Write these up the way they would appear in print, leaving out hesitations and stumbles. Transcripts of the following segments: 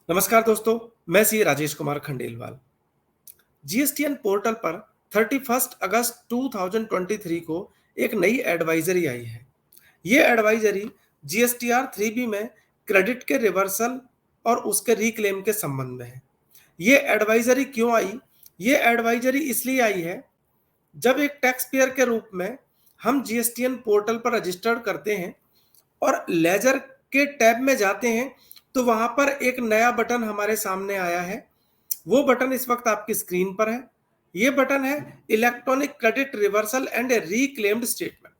नमस्कार दोस्तों, मैं सी राजेश कुमार खंडेलवाल। जीएसटीएन पोर्टल पर 31 अगस्त 2023 को एक नई एडवाइजरी आई है। ये एडवाइजरी जीएसटीआर 3B में क्रेडिट के रिवर्सल और उसके रिक्लेम के संबंध में है। ये एडवाइजरी क्यों आई? ये एडवाइजरी इसलिए आई है, जब एक टैक्स पेयर के रूप में हम जीएसटीएन पोर्टल पर रजिस्टर्ड करते हैं और लेजर के टैब में जाते हैं, तो वहां पर एक नया बटन हमारे सामने आया है। वो बटन इस वक्त आपकी स्क्रीन पर है। ये बटन है electronic credit reversal and reclaimed statement.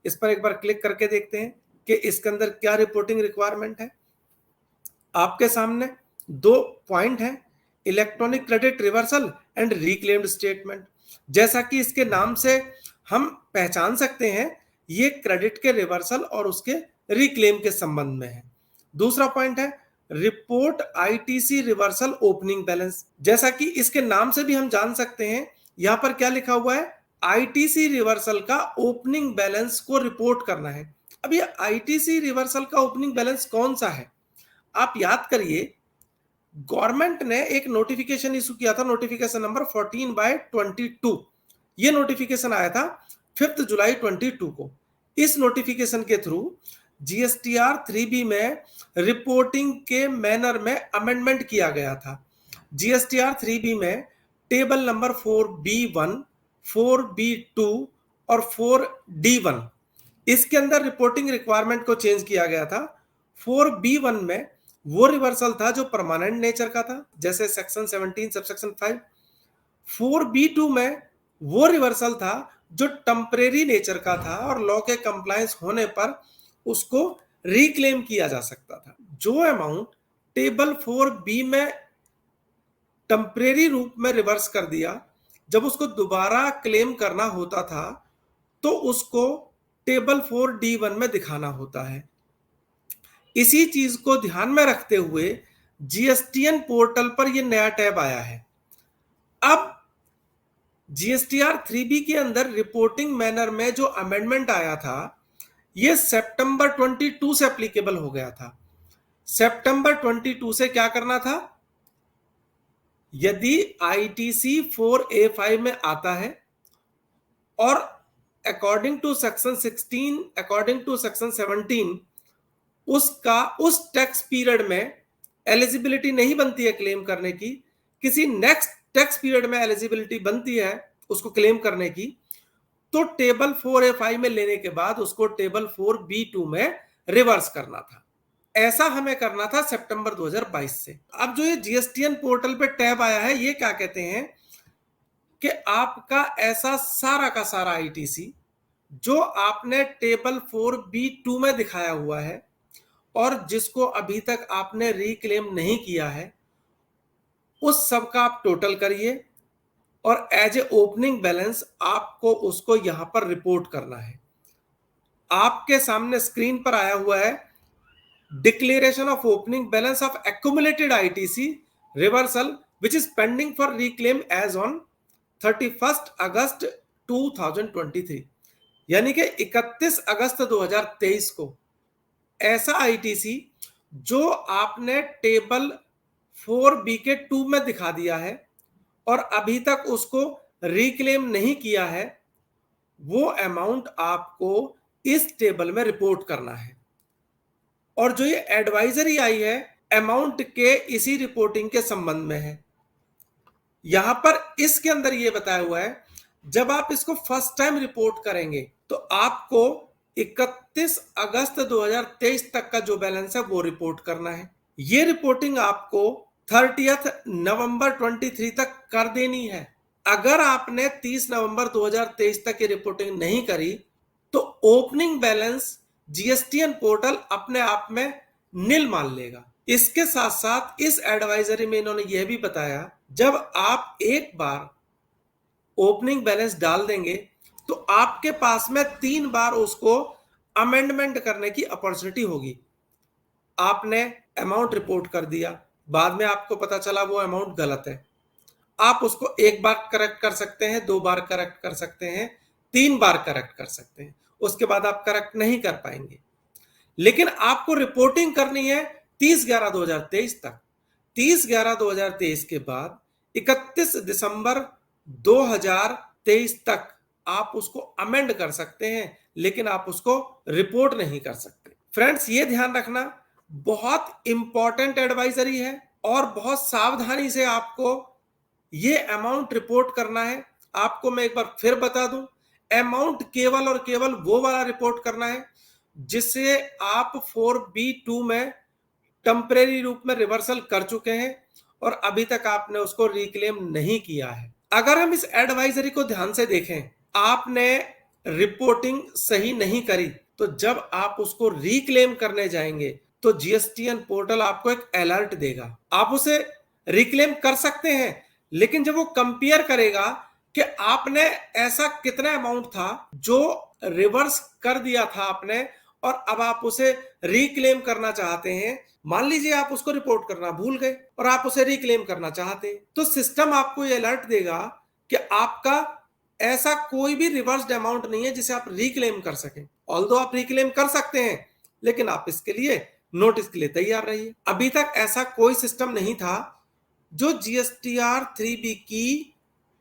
इस पर एक बार क्लिक करके देखते हैं कि इसके अंदर क्या रिपोर्टिंग रिक्वायरमेंट है। आपके सामने दो पॉइंट हैं, electronic credit reversal and reclaimed statement. जैसा कि इसके नाम से हम पहचान सकते हैं, ये क्रेडिट के रिवर्सल और उसके रिक्लेम के संबंध में है। दूसरा पॉइंट है report ITC reversal opening balance. जैसा कि इसके नाम से भी हम जान सकते हैं, यहां पर क्या लिखा हुआ है, आईटीसी रिवर्सल का ओपनिंग बैलेंस को रिपोर्ट करना है। अब ये आईटीसी रिवर्सल का ओपनिंग बैलेंस कौन सा है? आप याद करिए, गवर्नमेंट ने एक नोटिफिकेशन इशू किया था, नोटिफिकेशन नंबर 14/22। ये नोटिफिकेशन आया था 5 जुलाई 22 को। इस नोटिफिकेशन के थ्रू जीएसटीआर 3B में रिपोर्टिंग के मैनर में अमेंडमेंट किया गया था। जीएसटीआर 3B में टेबल नंबर 4B1, 4B2 और 4D1, इसके अंदर रिपोर्टिंग रिक्वायरमेंट को चेंज किया गया था। 4B1 में वो रिवर्सल था जो परमानेंट नेचर का था, जैसे सेक्शन 17 सबसेक्शन 5। 4B2 में वो रिवर्सल था जो टेम्परेरी नेचर का था और लॉ के कंप्लायंस होने पर उसको रिक्लेम किया जा सकता था। जो अमाउंट टेबल 4B में टेम्परेरी रूप में रिवर्स कर दिया, जब उसको दोबारा क्लेम करना होता था तो उसको टेबल 4D1 में दिखाना होता है। इसी चीज को ध्यान में रखते हुए जीएसटीएन पोर्टल पर यह नया टैब आया है। अब जीएसटीआर 3B के अंदर रिपोर्टिंग मैनर में जो अमेंडमेंट आया था, यह सितंबर 22 से एप्लीकेबल हो गया था। सितंबर 22 से क्या करना था? यदि आईटीसी 4A5 में आता है और according to section 16, according to section 17, उसका उस टैक्स पीरियड में एलिजिबिलिटी नहीं बनती है क्लेम करने की, किसी नेक्स्ट टैक्स पीरियड में एलिजिबिलिटी बनती है उसको क्लेम करने की, तो टेबल 4A5 में लेने के बाद उसको टेबल 4B2 में रिवर्स करना था। ऐसा हमें करना था सितंबर 2022 से। अब जो ये जीएसटीएन पोर्टल पे टैब आया है, ये क्या कहते हैं कि आपका ऐसा सारा का सारा आईटीसी जो आपने टेबल 4B2 में दिखाया हुआ है और जिसको अभी तक आपने रिक्लेम नहीं किया है, उस सब का आप टोटल करिए और एज ए ओपनिंग बैलेंस आपको उसको यहां पर रिपोर्ट करना है। आपके सामने स्क्रीन पर आया हुआ है declaration of opening balance of accumulated ITC reversal which is pending for reclaim as on 31 August 2023, यानी कि 31 अगस्त 2023 को ऐसा आईटीसी जो आपने टेबल 4B के 2 में दिखा दिया है और अभी तक उसको रिक्लेम नहीं किया है, वो अमाउंट आपको इस टेबल में रिपोर्ट करना है। और जो ये एडवाइजरी आई है, अमाउंट के इसी रिपोर्टिंग के संबंध में है। यहां पर इसके अंदर ये बताया हुआ है, जब आप इसको फर्स्ट टाइम रिपोर्ट करेंगे तो आपको 31 अगस्त 2023 तक का जो बैलेंस है वो रिपोर्ट करना है। ये रिपोर्टिंग आपको 30 नवंबर 23 तक कर देनी है। अगर आपने 30 नवंबर 2023 तक ये रिपोर्टिंग नहीं करी तो ओपनिंग बैलेंस जीएसटीएन पोर्टल अपने आप में नील मान लेगा। इसके साथ साथ इस एडवाइजरी में इन्होंने यह भी बताया, जब आप एक बार ओपनिंग बैलेंस डाल देंगे तो आपके पास में 3 बार उसको अमेंडमेंट करने की अपॉर्चुनिटी होगी। आपने अमाउंट रिपोर्ट कर दिया, बाद में आपको पता चला वो अमाउंट गलत है, आप उसको एक बार करेक्ट कर सकते हैं, 2 बार करेक्ट कर सकते हैं, 3 बार करेक्ट कर सकते हैं। उसके बाद आप करेक्ट नहीं कर पाएंगे। लेकिन आपको रिपोर्टिंग करनी है 30/11/2023 तक। 30/11/2023 के बाद 31 दिसंबर 2023 तक आप उसको अमेंड कर सकते हैं, लेकिन आप उसको रिपोर्ट नहीं कर सकते। फ्रेंड्स, ये ध्यान रखना, बहुत इंपॉर्टेंट एडवाइजरी है और बहुत सावधानी से आपको ये अमाउंट रिपोर्ट करना है। आपको मैं एक बार फिर बता दूं, अमाउंट केवल और केवल वो वाला रिपोर्ट करना है जिसे आप 4B2 में टेम्परेरी रूप में रिवर्सल कर चुके हैं और अभी तक आपने उसको रिक्लेम नहीं किया है। अगर हम इस एडवाइजरी को ध्यान से देखें, आपने रिपोर्टिंग सही नहीं करी, तो जब आप उसको रिक्लेम करने जाएंगे तो जीएसटीएन पोर्टल आपको एक अलर्ट देगा। आप उसे रिक्लेम कर सकते हैं, लेकिन जब वो कंपेयर करेगा कि आपने ऐसा कितना अमाउंट था जो रिवर्स कर दिया था आपने और अब आप उसे रिक्लेम करना चाहते हैं, मान लीजिए आप उसको रिपोर्ट करना भूल गए और आप उसे रिक्लेम करना चाहते हैं, तो सिस्टम आपको ये अलर्ट देगा कि आपका ऐसा कोई भी रिवर्स्ड अमाउंट नहीं है जिसे आप रिक्लेम कर सकें। ऑल्दो आप रिक्लेम कर सकते हैं, लेकिन आप इसके लिए नोटिस के लिए तैयार रहिए। अभी तक ऐसा कोई सिस्टम नहीं था जो जीएसटीआर 3B की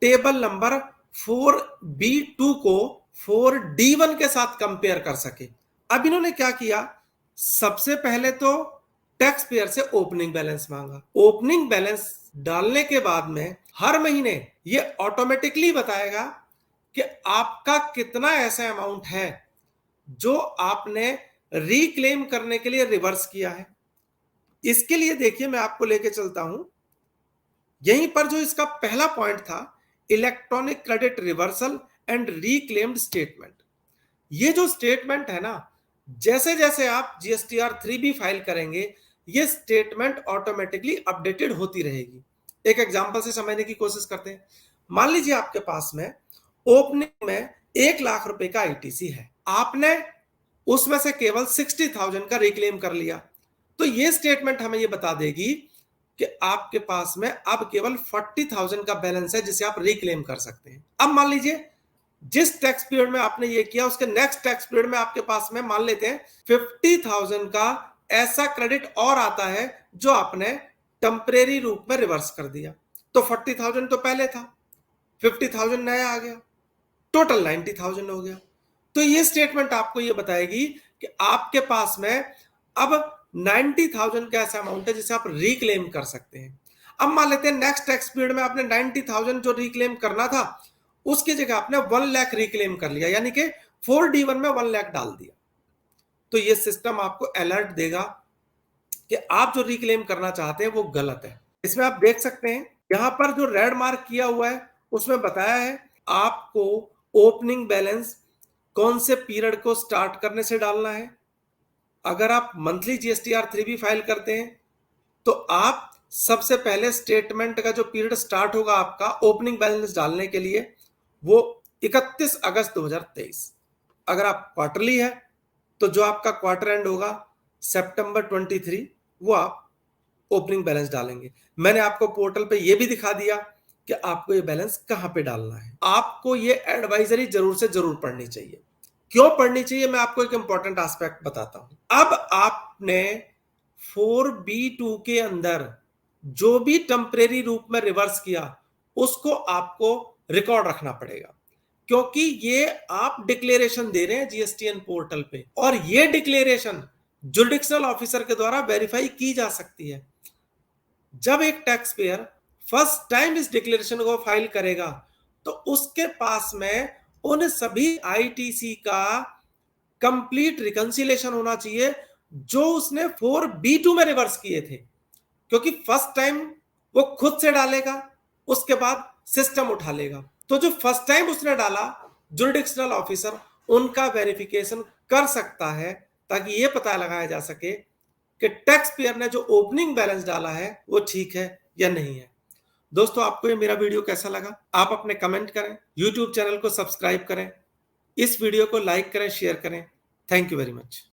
टेबल नंबर 4B2 को 4D1 के साथ कंपेयर कर सके। अब इन्होंने क्या किया, सबसे पहले तो टैक्स पेयर से ओपनिंग बैलेंस मांगा। ओपनिंग बैलेंस डालने के बाद में हर महीने ये ऑटोमेटिकली बताएगा कि आपका कितना ऐसा अमाउंट है जो आपने रिक्लेम करने के लिए रिवर्स किया है। इसके लिए देखिए, मैं आपको लेके चलता हूं, यहीं पर जो इसका पहला पॉइंट था, electronic credit reversal and reclaimed statement. ये जो स्टेटमेंट है ना, जैसे जैसे आप जीएसटीआर 3B फाइल करेंगे, ये स्टेटमेंट ऑटोमेटिकली अपडेटेड होती रहेगी। एक एग्जांपल से समझने की कोशिश करते हैं। मान लीजिए आपके पास में ओपनिंग में 1 लाख रुपए का आईटीसी है, आपने उसमें से केवल 60,000 का रिक्लेम कर लिया, तो ये स्टेटमेंट हमें ये बता देगी कि आपके पास में अब केवल 40,000 का बैलेंस है जिसे आप रिक्लेम कर सकते हैं। अब मान लीजिए जिस टैक्स पीरियड में आपने ये किया, उसके नेक्स्ट टैक्स पीरियड में आपके पास में मान लेते हैं 50,000 का ऐसा क्रेडिट और आता है जो आपने टेम्परेरी रूप में रिवर्स कर दिया। तो 40,000 तो पहले था, 50,000 नया आ गया, टोटल 90,000 हो गया। तो ये स्टेटमेंट आपको ये बताएगी कि आपके पास में अब 90,000 का ऐसा अमाउंट है जिसे आप रिक्लेम कर सकते हैं। अब मान लेते हैं नेक्स्ट टैक्स पीरियड में आपने 90,000 जो रिक्लेम करना था उसकी जगह आपने 1 लाख रिक्लेम कर लिया, यानी कि 4D1 में 1 लाख डाल दिया। तो ये सिस्टम आपको अलर्ट देगा कि आप जो रिक्लेम करना चाहते हैं वो गलत है। इसमें आप देख सकते हैं, यहां पर जो रेड मार्क किया हुआ है उसमें बताया है आपको ओपनिंग बैलेंस कौन से पीरियड को स्टार्ट करने से डालना है। अगर आप मंथली जीएसटीआर 3B फाइल करते हैं तो आप सबसे पहले स्टेटमेंट का जो पीरियड स्टार्ट होगा आपका ओपनिंग बैलेंस डालने के लिए, वो 31 अगस्त 2023। अगर आप क्वार्टरली है तो जो आपका क्वार्टर एंड होगा सितंबर 23, वो आप ओपनिंग बैलेंस डालेंगे। मैंने आपको पोर्टल पे ये भी दिखा दिया कि आपको ये बैलेंस कहां पे डालना है। आपको ये एडवाइजरी जरूर से जरूर पढ़नी चाहिए। क्यों पढ़नी चाहिए, मैं आपको एक इंपॉर्टेंट एस्पेक्ट बताता हूं। अब आपने 4B2 के अंदर जो भी टेम्परेरी रूप में रिवर्स किया उसको आपको रिकॉर्ड रखना पड़ेगा, क्योंकि ये आप डिक्लेरेशन दे रहे हैं जीएसटीएन पोर्टल पे और ये डिक्लेरेशन जुडिक्शनल ऑफिसर के द्वारा वेरीफाई की जा सकती है। जब एक टैक्स पेयर फर्स्ट टाइम इस डिक्लेरेशन को फाइल करेगा तो उसके पास में उन सभी आईटीसी का कंप्लीट रिकंसिलेशन होना चाहिए जो उसने 4B2 में रिवर्स किए थे, क्योंकि फर्स्ट टाइम वो खुद से डालेगा, उसके बाद सिस्टम उठा लेगा। तो जो फर्स्ट टाइम उसने डाला, जुडिक्शनल ऑफिसर उनका वेरिफिकेशन कर सकता है ताकि ये पता लगाया जा सके कि टैक्स पेयर ने जो ओपनिंग बैलेंस डाला है वो ठीक है या नहीं है। दोस्तों, आपको ये मेरा वीडियो कैसा लगा आप अपने कमेंट करें, यूट्यूब चैनल को सब्सक्राइब करें, इस वीडियो को लाइक करें, शेयर करें। Thank you very much.